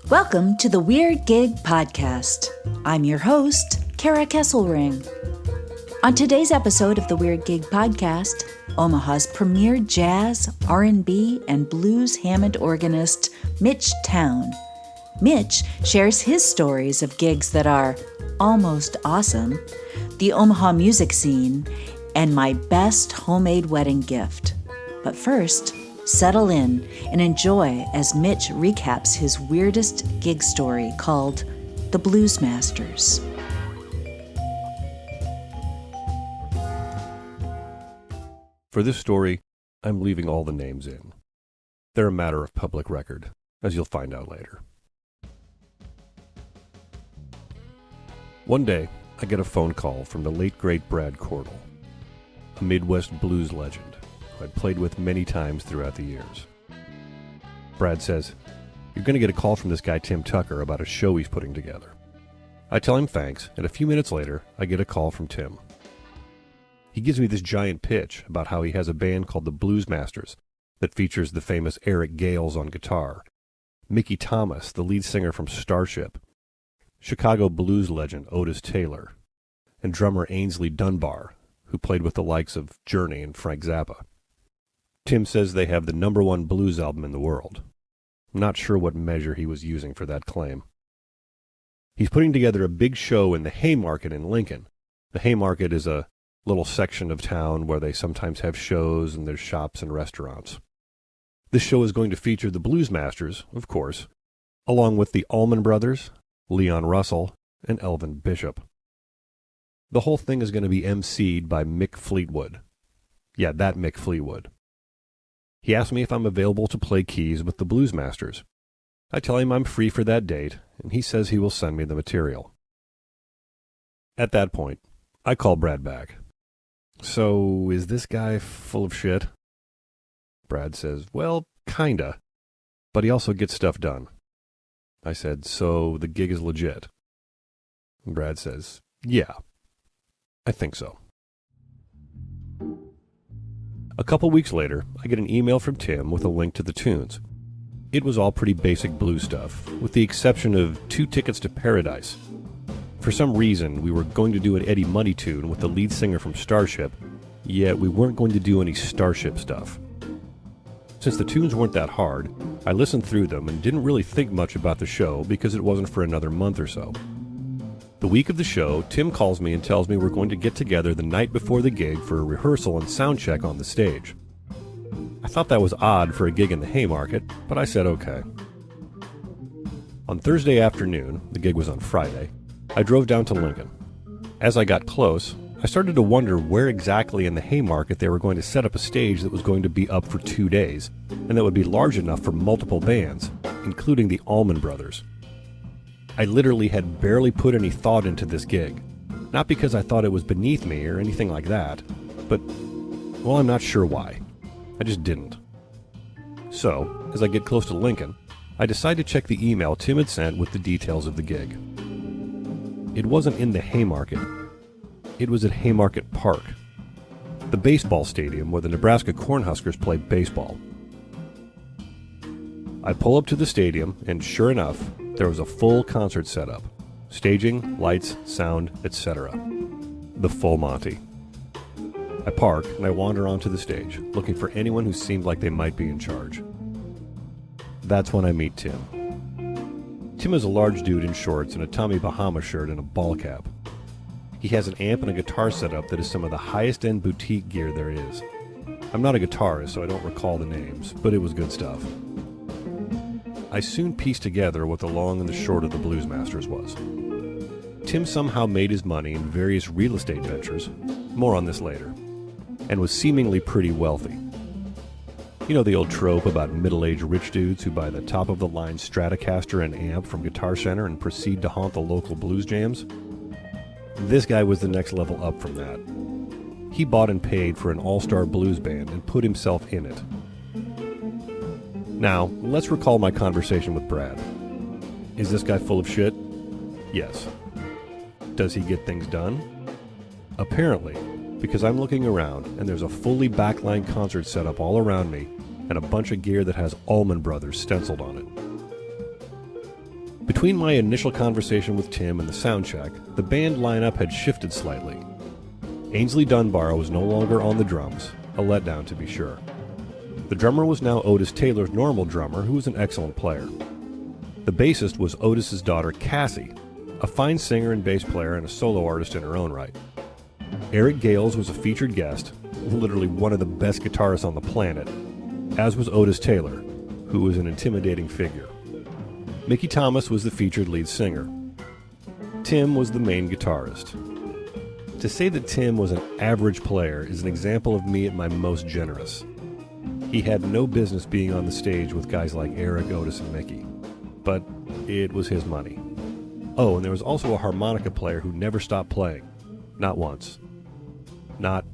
Welcome to the Weird Gig Podcast. I'm your host, Kara Kesselring. On today's episode of the Weird Gig Podcast, Omaha's premier jazz, R&B, and blues Hammond organist, Mitch Towne. Mitch shares his stories of gigs that are almost awesome, the Omaha music scene, and my best homemade wedding gift. But first, settle in and enjoy as Mitch recaps his weirdest gig story called The Blues Masters. For this story, I'm leaving all the names in. They're a matter of public record, as you'll find out later. One day, I get a phone call from the late great Brad Cordell, a Midwest blues legend who I'd played with many times throughout the years. Brad says, "You're going to get a call from this guy Tim Tucker about a show he's putting together." I tell him thanks, and a few minutes later, I get a call from Tim. He gives me this giant pitch about how he has a band called the Blues Masters that features the famous Eric Gales on guitar, Mickey Thomas, the lead singer from Starship, Chicago blues legend Otis Taylor, and drummer Ainsley Dunbar, who played with the likes of Journey and Frank Zappa. Tim says they have the #1 blues album in the world. I'm not sure what measure he was using for that claim. He's putting together a big show in the Haymarket in Lincoln. The Haymarket is a little section of town where they sometimes have shows and there's shops and restaurants. This show is going to feature the Blues Masters, of course, along with the Allman Brothers, Leon Russell, and Elvin Bishop. The whole thing is going to be emceed by Mick Fleetwood. Yeah, that Mick Fleetwood. He asked me if I'm available to play keys with the Blues Masters. I tell him I'm free for that date, and he says he will send me the material. At that point, I call Brad back. "So, is this guy full of shit?" Brad says, "Well, kinda, but he also gets stuff done." I said, "So the gig is legit?" And Brad says, "Yeah, I think so." A couple weeks later, I get an email from Tim with a link to the tunes. It was all pretty basic blues stuff, with the exception of 2 Tickets to Paradise. For some reason, we were going to do an Eddie Money tune with the lead singer from Starship, yet we weren't going to do any Starship stuff. Since the tunes weren't that hard, I listened through them and didn't really think much about the show because it wasn't for another month or so. The week of the show, Tim calls me and tells me we're going to get together the night before the gig for a rehearsal and sound check on the stage. I thought that was odd for a gig in the Haymarket, but I said okay. On Thursday afternoon, the gig was on Friday, I drove down to Lincoln. As I got close, I started to wonder where exactly in the Haymarket they were going to set up a stage that was going to be up for 2 days, and that would be large enough for multiple bands, including the Allman Brothers. I literally had barely put any thought into this gig, not because I thought it was beneath me or anything like that, but, well, I'm not sure why. I just didn't. So, as I get close to Lincoln, I decide to check the email Tim had sent with the details of the gig. It wasn't in the Haymarket. It was at Haymarket Park, the baseball stadium where the Nebraska Cornhuskers play baseball. I pull up to the stadium, and sure enough, there was a full concert setup. Staging, lights, sound, etc. The full Monty. I park, and I wander onto the stage, looking for anyone who seemed like they might be in charge. That's when I meet Tim. Tim is a large dude in shorts and a Tommy Bahama shirt and a ball cap. He has an amp and a guitar setup that is some of the highest-end boutique gear there is. I'm not a guitarist, so I don't recall the names, but it was good stuff. I soon pieced together what the long and the short of the Blues Masters was. Tim somehow made his money in various real estate ventures, more on this later, and was seemingly pretty wealthy. You know the old trope about middle-aged rich dudes who buy the top-of-the-line Stratocaster and amp from Guitar Center and proceed to haunt the local blues jams? This guy was the next level up from that. He bought and paid for an all-star blues band and put himself in it. Now, let's recall my conversation with Brad. Is this guy full of shit? Yes. Does he get things done? Apparently, because I'm looking around and there's a fully backline concert set up all around me and a bunch of gear that has Allman Brothers stenciled on it. Between my initial conversation with Tim and the sound check, the band lineup had shifted slightly. Ainsley Dunbar was no longer on the drums, a letdown to be sure. The drummer was now Otis Taylor's normal drummer, who was an excellent player. The bassist was Otis's daughter Cassie, a fine singer and bass player and a solo artist in her own right. Eric Gales was a featured guest, literally one of the best guitarists on the planet, as was Otis Taylor, who was an intimidating figure. Mickey Thomas was the featured lead singer. Tim was the main guitarist. To say that Tim was an average player is an example of me at my most generous. He had no business being on the stage with guys like Eric, Otis, and Mickey. But it was his money. Oh, and there was also a harmonica player who never stopped playing. Not once. Not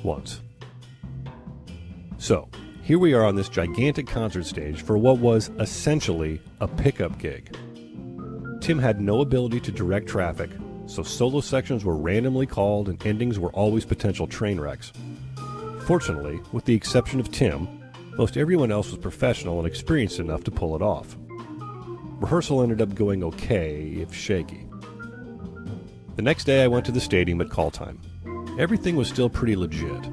once. So, here we are on this gigantic concert stage for what was essentially a pickup gig. Tim had no ability to direct traffic, so solo sections were randomly called and endings were always potential train wrecks. Fortunately, with the exception of Tim, most everyone else was professional and experienced enough to pull it off. Rehearsal ended up going okay, if shaky. The next day I went to the stadium at call time. Everything was still pretty legit.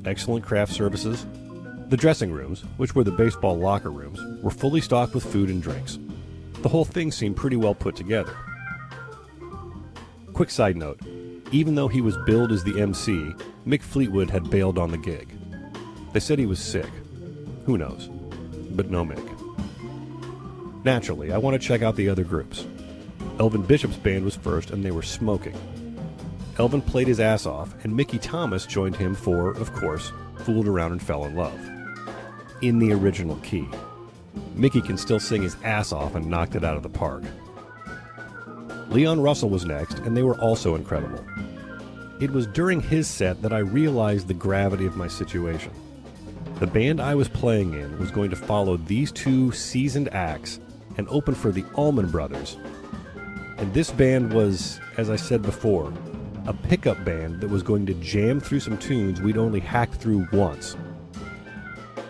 Excellent craft services. The dressing rooms, which were the baseball locker rooms, were fully stocked with food and drinks. The whole thing seemed pretty well put together. Quick side note, even though he was billed as the MC, Mick Fleetwood had bailed on the gig. They said he was sick. Who knows? But no Mick. Naturally, I want to check out the other groups. Elvin Bishop's band was first, and they were smoking. Elvin played his ass off, and Mickey Thomas joined him for, of course, Fooled Around and Fell in Love. In the original key. Mickey can still sing his ass off and knocked it out of the park. Leon Russell was next, and they were also incredible. It was during his set that I realized the gravity of my situation. The band I was playing in was going to follow these two seasoned acts and open for the Allman Brothers. And this band was, as I said before, a pickup band that was going to jam through some tunes we'd only hacked through once.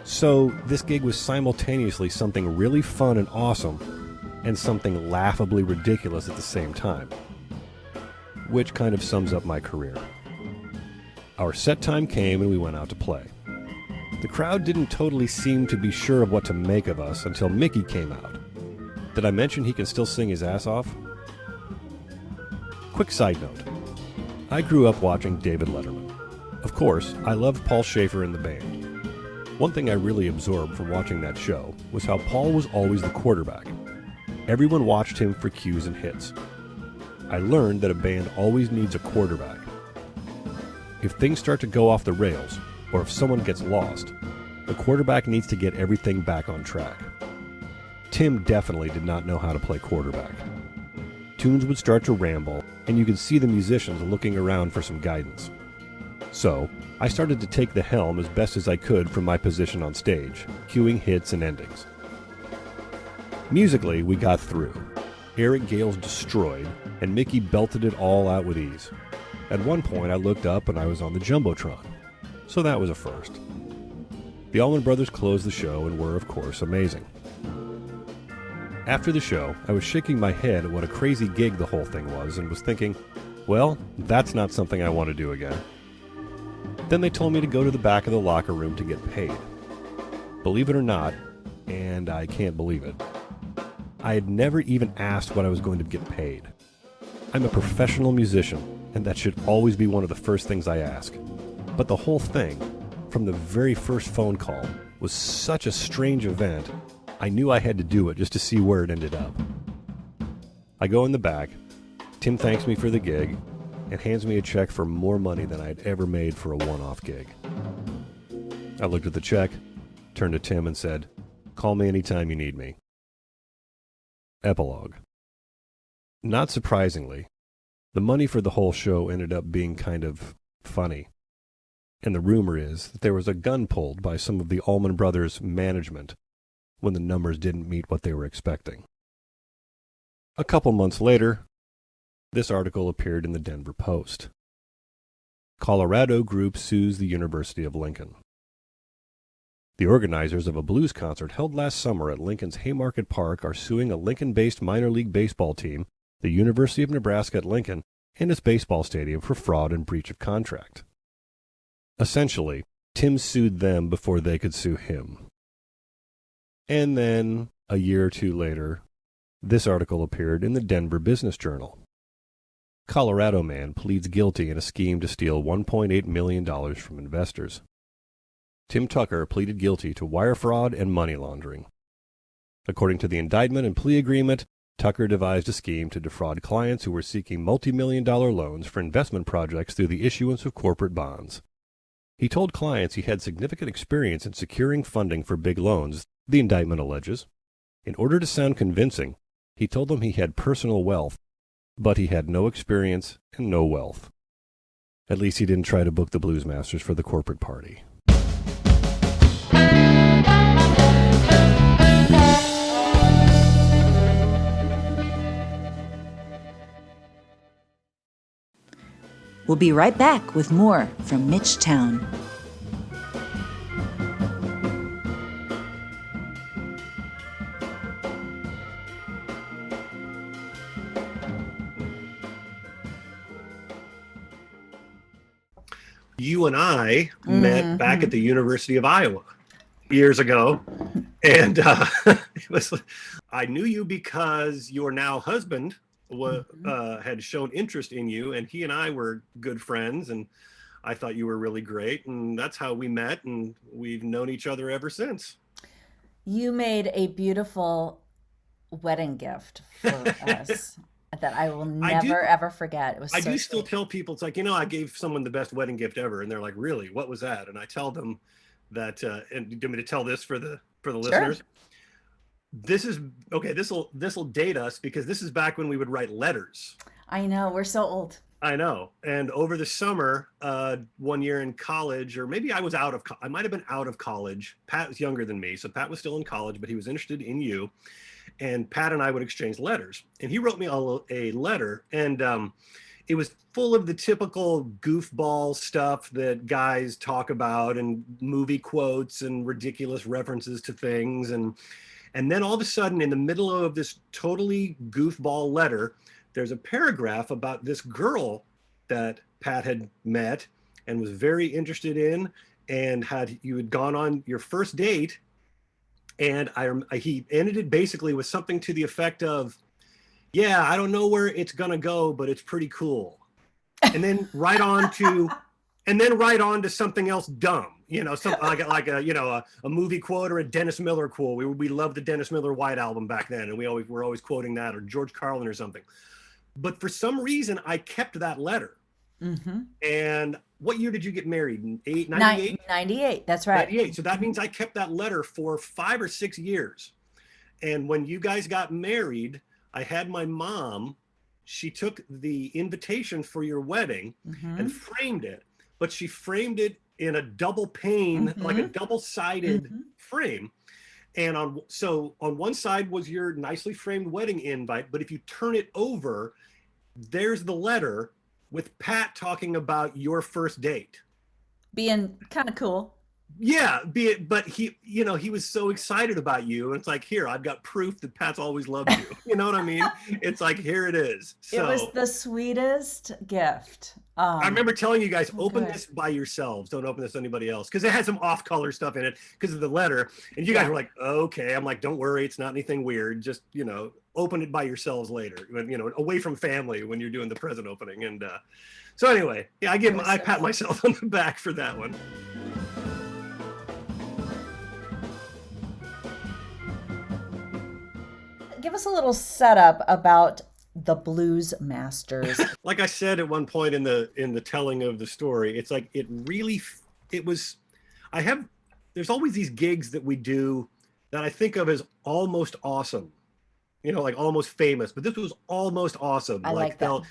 So this gig was simultaneously something really fun and awesome, and something laughably ridiculous at the same time. Which kind of sums up my career. Our set time came and we went out to play. The crowd didn't totally seem to be sure of what to make of us until Mickey came out. Did I mention he can still sing his ass off? Quick side note. I grew up watching David Letterman. Of course, I loved Paul Schaefer in the band. One thing I really absorbed from watching that show was how Paul was always the quarterback. Everyone watched him for cues and hits. I learned that a band always needs a quarterback. If things start to go off the rails, or if someone gets lost, the quarterback needs to get everything back on track. Tim definitely did not know how to play quarterback. Tunes would start to ramble, and you could see the musicians looking around for some guidance. So, I started to take the helm as best as I could from my position on stage, cueing hits and endings. Musically, we got through. Eric Gales destroyed, and Mickey belted it all out with ease. At one point, I looked up and I was on the Jumbotron. So that was a first. The Allman Brothers closed the show and were, of course, amazing. After the show, I was shaking my head at what a crazy gig the whole thing was and was thinking, well, that's not something I want to do again. Then they told me to go to the back of the locker room to get paid. Believe it or not, and I can't believe it, I had never even asked what I was going to get paid. I'm a professional musician, and that should always be one of the first things I ask. But the whole thing, from the very first phone call, was such a strange event, I knew I had to do it just to see where it ended up. I go in the back, Tim thanks me for the gig, and hands me a check for more money than I had ever made for a one-off gig. I looked at the check, turned to Tim and said, "Call me anytime you need me." Epilogue. Not surprisingly, the money for the whole show ended up being kind of funny. And the rumor is that there was a gun pulled by some of the Allman Brothers' management when the numbers didn't meet what they were expecting. A couple months later, this article appeared in the Denver Post. Colorado group sues the University of Lincoln. The organizers of a blues concert held last summer at Lincoln's Haymarket Park are suing a Lincoln-based minor league baseball team, the University of Nebraska at Lincoln, and its baseball stadium for fraud and breach of contract. Essentially, Tim sued them before they could sue him. And then, a year or two later, this article appeared in the Denver Business Journal. Colorado man pleads guilty in a scheme to steal $1.8 million from investors. Tim Tucker pleaded guilty to wire fraud and money laundering. According to the indictment and plea agreement, Tucker devised a scheme to defraud clients who were seeking multi-million-dollar loans for investment projects through the issuance of corporate bonds. He told clients he had significant experience in securing funding for big loans, the indictment alleges. In order to sound convincing, he told them he had personal wealth, but he had no experience and no wealth. At least he didn't try to book the Blues Masters for the corporate party. We'll be right back with more from Mitch Towne. You and I met back at the University of Iowa years ago. And I knew you because your now husband had shown interest in you, and he and I were good friends, and I thought you were really great, and that's how we met, and we've known each other ever since. You made a beautiful wedding gift for us that I will never ever forget. It was I so do still sweet. tell people, it's like, I gave someone the best wedding gift ever, and they're like, really, what was that? And I tell them that, and do you want me to tell this for the listeners? This is okay. This will date us because this is back when we would write letters. I know, we're so old. I know. And over the summer, one year in college, or maybe I might have been out of college. Pat was younger than me, so Pat was still in college, but he was interested in you. And Pat and I would exchange letters. And he wrote me a letter, and it was full of the typical goofball stuff that guys talk about, and movie quotes and ridiculous references to things. And then all of a sudden, in the middle of this totally goofball letter, there's a paragraph about this girl that Pat had met and was very interested in, and you had gone on your first date. And he ended it basically with something to the effect of, yeah, I don't know where it's going to go, but it's pretty cool. And then right on to something else dumb. Something like a movie quote or a Dennis Miller quote. We loved the Dennis Miller White Album back then, and we're always quoting that, or George Carlin or something. But for some reason, I kept that letter. Mm-hmm. And what year did you get married? 98? 98, that's right. 98. So that means I kept that letter for 5 or 6 years. And when you guys got married, I had my mom, she took the invitation for your wedding and framed it. But she framed it in a double pane, like a double-sided frame. And on one side was your nicely framed wedding invite, but if you turn it over, there's the letter with Pat talking about your first date. Being kind of cool. Yeah, but he was so excited about you, and it's like, here, I've got proof that Pat's always loved you. You know what I mean? It's like, here it is. So, it was the sweetest gift. I remember telling you guys, open this by yourselves. Don't open this to anybody else, because it had some off-color stuff in it because of the letter. And you guys were like, okay. I'm like, don't worry, it's not anything weird. Just open it by yourselves later. Away from family when you're doing the present opening. And so anyway, yeah, I pat myself on the back for that one. Give us a little setup about the Blues Masters. Like I said at one point in the telling of the story, it's like there's always these gigs that we do that I think of as almost awesome, like almost famous, but this was almost awesome. I like that.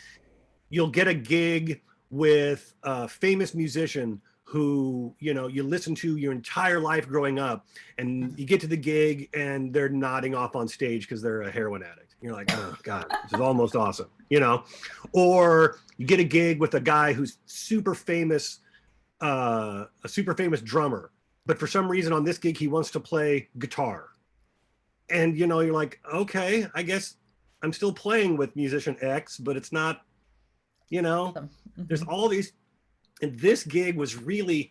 You'll get a gig with a famous musician who you listen to your entire life growing up, and you get to the gig and they're nodding off on stage because they're a heroin addict. You're like, oh God, this is almost awesome, Or you get a gig with a guy who's super famous, a super famous drummer, but for some reason on this gig, he wants to play guitar. And, you know, you're like, okay, I guess I'm still playing with musician X, but it's not, you know, there's all these, and this gig was really,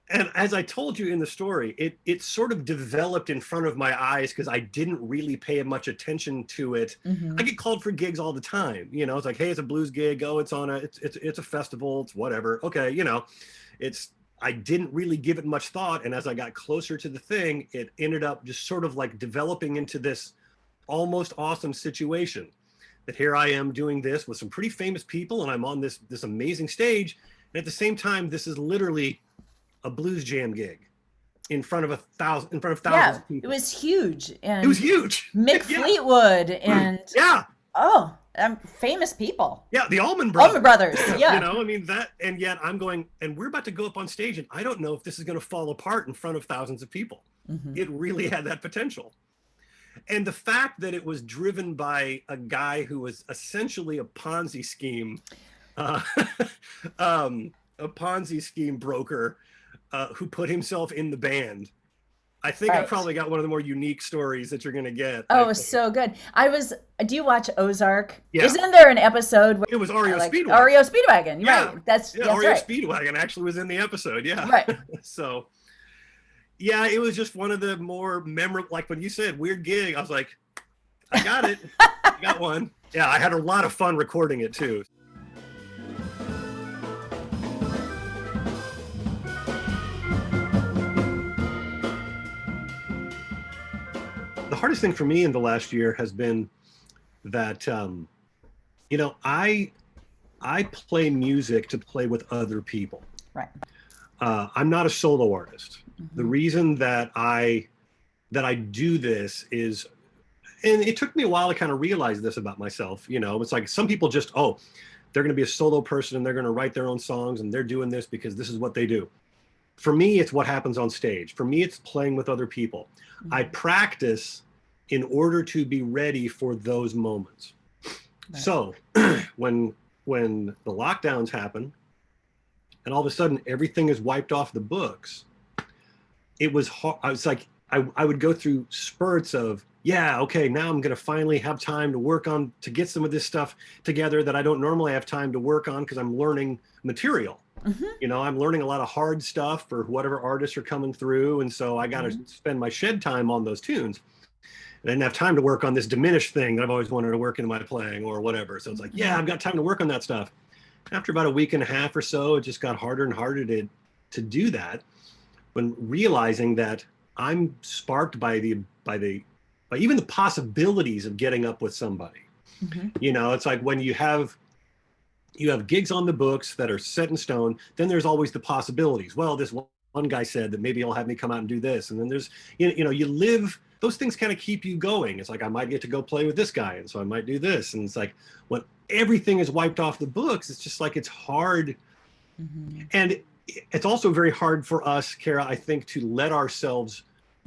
and as I told you in the story, it sort of developed in front of my eyes because I didn't really pay much attention to it. I get called for gigs all the time. You know, it's like, hey, it's a blues gig. Oh, it's on it's a festival. It's whatever. Okay, you know, I didn't really give it much thought. And as I got closer to the thing, it ended up just sort of like developing into this almost awesome situation that here I am doing this with some pretty famous people, and I'm on this amazing stage. And at the same time, this is literally a blues jam gig in front of thousands of people. It was huge. And it was huge. Mick Fleetwood and famous people. Yeah, the Allman Brothers. Yeah. You know, I mean that, and yet I'm going, and we're about to go up on stage, and I don't know if this is going to fall apart in front of thousands of people. It really had that potential. And the fact that it was driven by a guy who was essentially a Ponzi scheme, a Ponzi scheme broker, who put himself in the band. I think I probably got one of the more unique stories that you're going to get. Oh, it was so good. Do you watch Ozark? Yeah. Isn't there an episode where it was REO Speedwagon? REO Speedwagon, right. REO right. Speedwagon actually was in the episode, yeah. Right. So, yeah, it was just one of the more memorable, like when you said weird gig, I was like, I got it. I got one. Yeah, I had a lot of fun recording it too. The hardest thing for me in the last year has been that, you know, I play music to play with other people. Right. I'm not a solo artist. The reason that I do this is, and it took me a while to kind of realize this about myself. You know, it's like some people just, they're going to be a solo person and they're going to write their own songs and they're doing this because this is what they do. For me, it's what happens on stage. For me, it's playing with other people. I practice in order to be ready for those moments. Right. So when the lockdowns happen and all of a sudden everything is wiped off the books, it was hard. I was like, I would go through spurts of, now I'm going to finally have time to get some of this stuff together that I don't normally have time to work on because I'm learning material. You know, I'm learning a lot of hard stuff for whatever artists are coming through. And so I got to spend my shed time on those tunes. And I didn't have time to work on this diminished thing that I've always wanted to work into my playing or whatever. So it's like, I've got time to work on that stuff. After about a week and a half or so, it just got harder and harder to do that, when realizing that I'm sparked by even the possibilities of getting up with somebody. You know, it's like when you have gigs on the books that are set in stone, then there's always the possibilities. Well, this one guy said that maybe he'll have me come out and do this. And then there's, you know, you live, those things kind of keep you going. It's like, I might get to go play with this guy. And so I might do this. And it's like, when everything is wiped off the books, it's just like, it's hard. And it's also very hard for us, Kara, I think, to let ourselves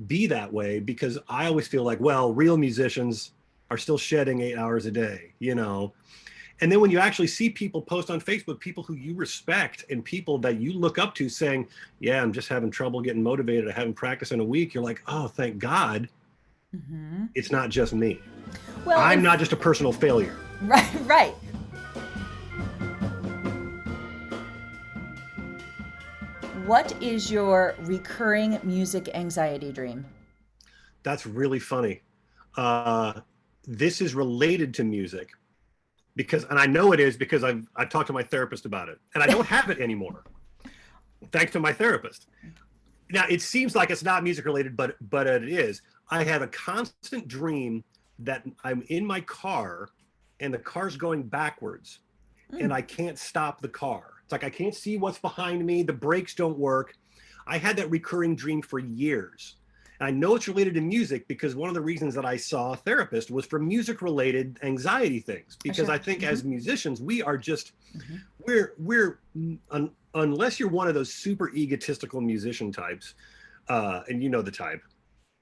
be that way, because I always feel like, well, real musicians are still shedding 8 hours a day, you know? And then when you actually see people post on Facebook, people who you respect and people that you look up to saying, I'm just having trouble getting motivated, I haven't practiced in a week, you're like, oh, thank God. It's not just me. Well, I'm not just a personal failure. Right. What is your recurring music anxiety dream? That's really funny. This is related to music. And I know it is because I've talked to my therapist about it, and I don't have it anymore, thanks to my therapist. Now it seems like it's not music related, but it is. I have a constant dream that I'm in my car, and the car's going backwards, and I can't stop the car. It's like I can't see what's behind me. The brakes don't work. I had that recurring dream for years. And I know it's related to music because one of the reasons that I saw a therapist was for music-related anxiety things. Because I think as musicians, we are just, unless you're one of those super egotistical musician types, and you know the type,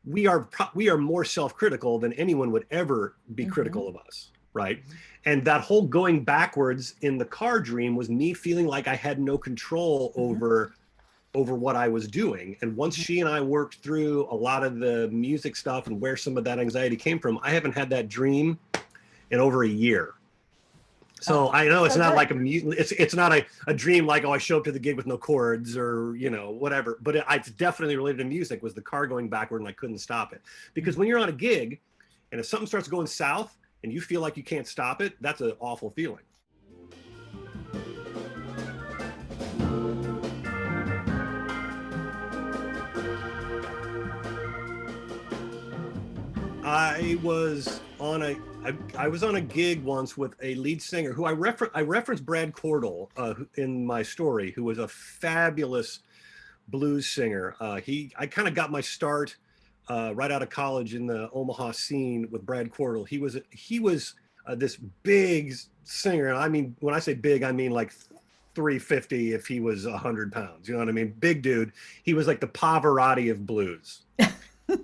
we are more self-critical than anyone would ever be critical of us, right? And that whole going backwards in the car dream was me feeling like I had no control over over what I was doing. And once she and I worked through a lot of the music stuff and where some of that anxiety came from, I haven't had that dream in over a year. So I know it's not like it's not a dream like, oh, I show up to the gig with no chords or, you know, whatever. But it's definitely related to music, was the car going backward and I couldn't stop it. Because when you're on a gig and if something starts going south and you feel like you can't stop it, that's an awful feeling. I was on a gig once with a lead singer who I referenced Brad Cordell in my story, who was a fabulous blues singer. I kind of got my start right out of college in the Omaha scene with Brad Cordell. He was this big singer, and I mean, when I say big, I mean like 350 if he was 100 pounds. You know what I mean? Big dude. He was like the Pavarotti of blues.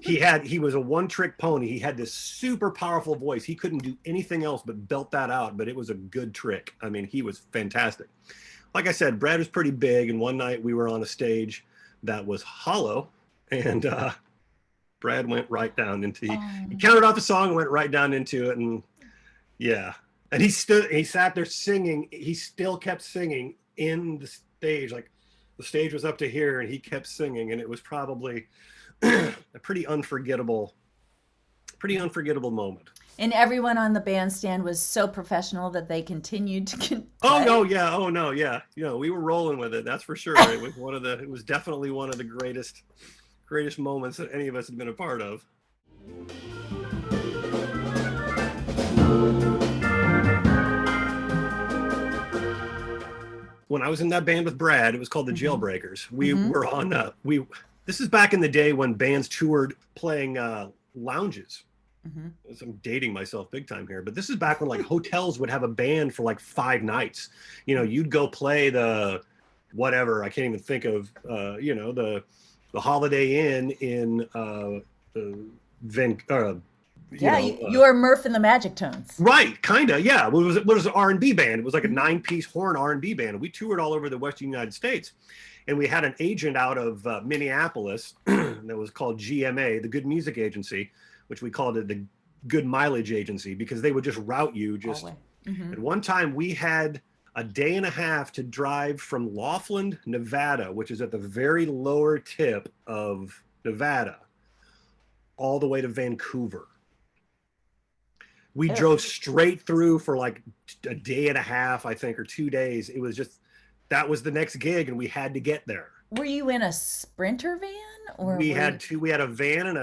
He was a one-trick pony. He had this super powerful voice. He couldn't do anything else but belt that out, but it was a good trick. I mean, he was fantastic. Like I said, Brad was pretty big, and one night we were on a stage that was hollow, and Brad went right down into he counted off a song and went right down into it, and yeah. And he sat there singing. He still kept singing in the stage, like the stage was up to here, and he kept singing, and it was probably a pretty unforgettable moment. And everyone on the bandstand was so professional that they continued to play. Oh no, yeah. You know, we were rolling with it, that's for sure. It was definitely one of the greatest moments that any of us had been a part of. When I was in that band with Brad, it was called the Jailbreakers. We were on this is back in the day when bands toured playing lounges. So I'm dating myself big time here, but this is back when like hotels would have a band for like 5 nights. You know, you'd go play the whatever, I can't even think of, you know, the Holiday Inn in you were Murph and the Magic Tones. Right, kind of, yeah. It was an R&B band. It was like a 9-piece horn R&B band. We toured all over the Western United States. And we had an agent out of Minneapolis that was called GMA, the Good Music Agency, which we called it the Good Mileage Agency, because they would just route you. At one time, we had a day and a half to drive from Laughlin, Nevada, which is at the very lower tip of Nevada, all the way to Vancouver. We drove straight through for like a day and a half, I think, or 2 days. It was just, that was the next gig, and we had to get there. Were you in a Sprinter van, or we had a van and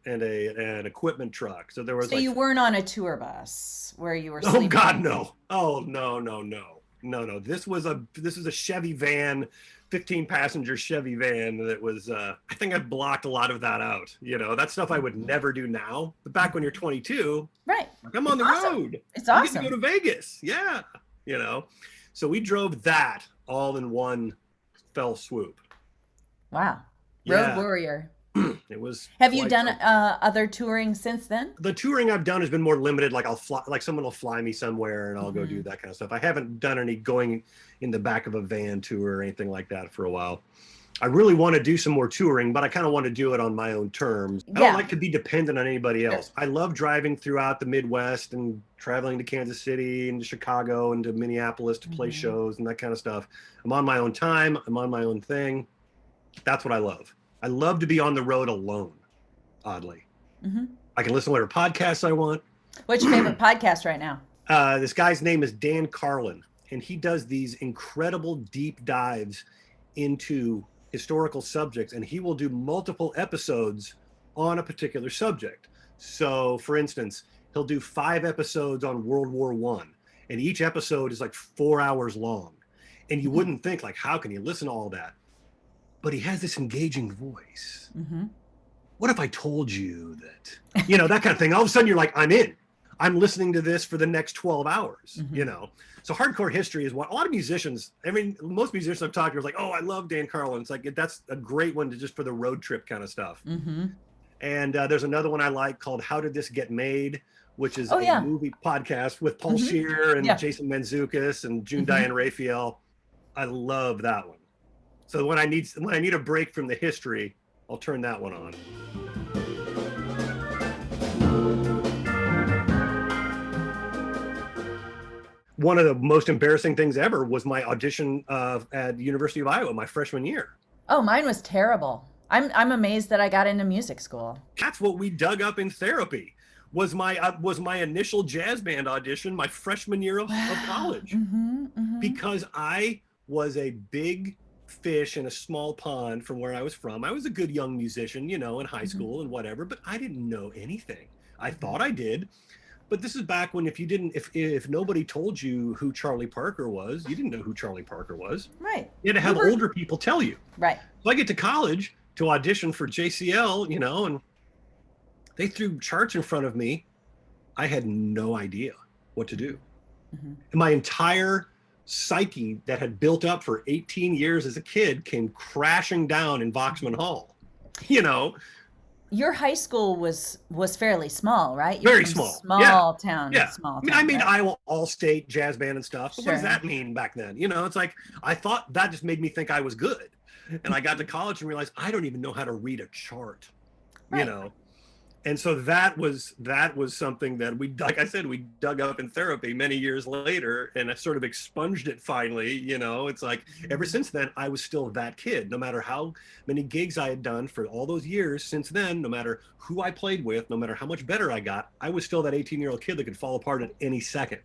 an equipment truck. So there was. So you weren't on a tour bus where you were sleeping? Oh God, no! Oh no! This was a Chevy van, 15-passenger Chevy van that was. I think I blocked a lot of that out. You know, that stuff I would never do now. But back when you're 22, right? I'm on the road. It's awesome. You get to go to Vegas, yeah. You know. So we drove that all in one fell swoop. Wow. Road warrior. It was. Have you done other touring since then? The touring I've done has been more limited. Like I'll fly, like someone will fly me somewhere and I'll go do that kind of stuff. I haven't done any going in the back of a van tour or anything like that for a while. I really want to do some more touring, but I kind of want to do it on my own terms. I don't like to be dependent on anybody else. I love driving throughout the Midwest and traveling to Kansas City and to Chicago and to Minneapolis to play shows and that kind of stuff. I'm on my own time. I'm on my own thing. That's what I love. I love to be on the road alone, oddly. I can listen to whatever podcasts I want. What's your favorite podcast right now? This guy's name is Dan Carlin, and he does these incredible deep dives into historical subjects, and he will do multiple episodes on a particular subject. So for instance, he'll do 5 episodes on World War I, and each episode is like 4 hours long. And you wouldn't think, like, how can you listen to all that? But he has this engaging voice. What if I told you that, you know, that kind of thing. All of a sudden you're like, I'm in. I'm listening to this for the next 12 hours, you know? So hardcore history is what a lot of musicians, I mean, most musicians I've talked to are like, oh, I love Dan Carlin. It's like, that's a great one to just for the road trip kind of stuff. And there's another one I like called How Did This Get Made, which is a movie podcast with Paul Scheer and Jason Mantzoukas and June Diane Raphael. I love that one. So when I need a break from the history, I'll turn that one on. One of the most embarrassing things ever was my audition at the University of Iowa my freshman year. Oh, mine was terrible. I'm amazed that I got into music school. That's what we dug up in therapy. Was my initial jazz band audition my freshman year of college. Because I was a big fish in a small pond from where I was from. I was a good young musician, in high school and whatever, but I didn't know anything. I thought I did. But this is back when if nobody told you who Charlie Parker was, you didn't know who Charlie Parker was. Right. You had to have older people tell you. Right. So I get to college to audition for JCL, and they threw charts in front of me. I had no idea what to do. And my entire psyche that had built up for 18 years as a kid came crashing down in Voxman Hall. Your high school was fairly small, right? Very small. Small town. Yeah. Small I made Iowa All-State jazz band and stuff. But Sure. what does that mean back then? It's like, I thought that just made me think I was good. And I got to college and realized I don't even know how to read a chart, Right. And so that was something that we dug up in therapy many years later, and I sort of expunged it finally. It's like ever since then, I was still that kid, no matter how many gigs I had done for all those years since then, no matter who I played with, no matter how much better I got, I was still that 18-year-old kid that could fall apart at any second.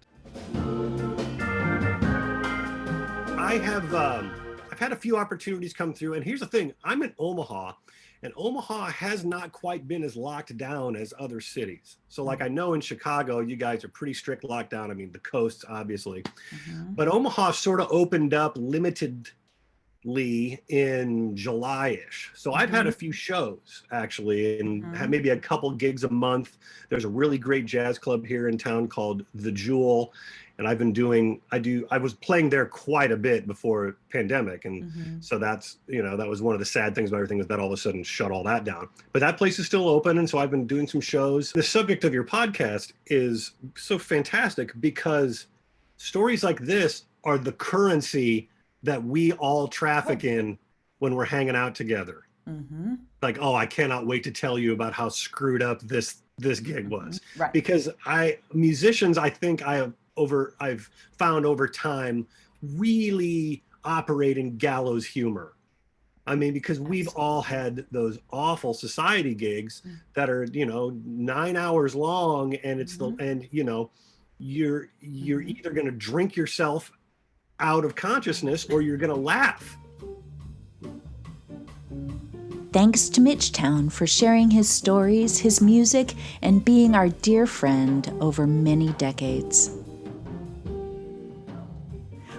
I've had a few opportunities come through, and here's the thing, I'm in Omaha. And Omaha has not quite been as locked down as other cities. So like I know in Chicago, you guys are pretty strict lockdown. I mean, the coasts, obviously. But Omaha sort of opened up limitedly in July-ish. So I've had a few shows, actually, and had maybe a couple gigs a month. There's a really great jazz club here in town called The Jewel. And I was playing there quite a bit before pandemic. And so that's, that was one of the sad things about everything, is that all of a sudden shut all that down. But that place is still open. And so I've been doing some shows. The subject of your podcast is so fantastic because stories like this are the currency that we all traffic in when we're hanging out together. Like, oh, I cannot wait to tell you about how screwed up this gig was. Right. Because musicians, I think I've found over time really operate in gallows humor. I mean, because we've all had those awful society gigs that are, 9 hours long, and it's you're either going to drink yourself out of consciousness or you're going to laugh. Thanks to Mitch Towne for sharing his stories, his music, and being our dear friend over many decades.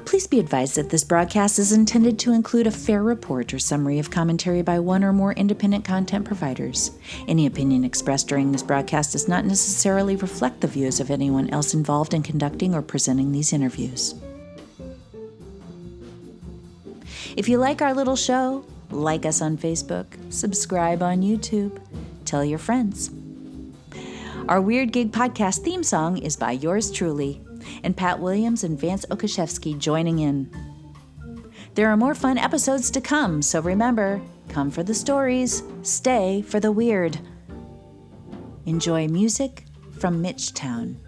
Please be advised that this broadcast is intended to include a fair report or summary of commentary by one or more independent content providers. Any opinion expressed during this broadcast does not necessarily reflect the views of anyone else involved in conducting or presenting these interviews. If you like our little show, like us on Facebook, subscribe on YouTube, tell your friends. Our Weird Gig podcast theme song is by yours truly, and Pat Williams and Vance Okashevsky joining in. There are more fun episodes to come, so remember, come for the stories, stay for the weird. Enjoy music from Mitch Towne.